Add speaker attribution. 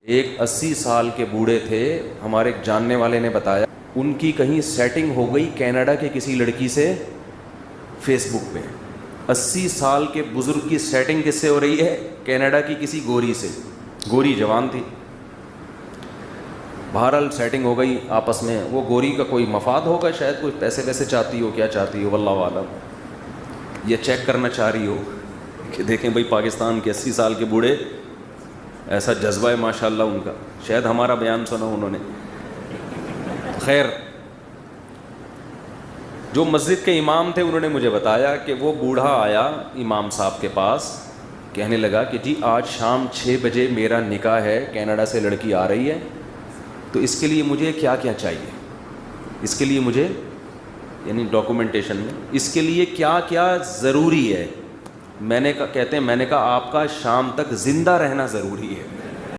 Speaker 1: एक 80 साल के बूढ़े थे, हमारे एक जानने वाले ने बताया, उनकी कहीं सेटिंग हो गई कनाडा के किसी लड़की से फेसबुक पे। 80 साल के बुज़ुर्ग की सेटिंग किससे हो रही है? कनाडा की किसी गोरी से। गोरी जवान थी, बहरहाल सेटिंग हो गई आपस में। वो गोरी का कोई मफाद होगा, शायद कोई पैसे वैसे चाहती हो, क्या चाहती हो वल्लाह आलम, ये चेक करना चाह रही हो कि देखें भाई पाकिस्तान के 80 साल के बूढ़े, ऐसा जज्बा है माशाल्लाह उनका, शायद हमारा बयान सुना उन्होंने। खैर, जो मस्जिद के इमाम थे उन्होंने मुझे बताया कि वो बूढ़ा आया इमाम साहब के पास, कहने लगा कि जी आज शाम 6 बजे मेरा निकाह है, कनाडा से लड़की आ रही है, तो इसके लिए मुझे क्या क्या चाहिए, इसके लिए मुझे यानी डॉक्यूमेंटेशन में इसके लिए क्या क्या ज़रूरी है। मैंने कहा आपका शाम तक ज़िंदा रहना ज़रूरी है।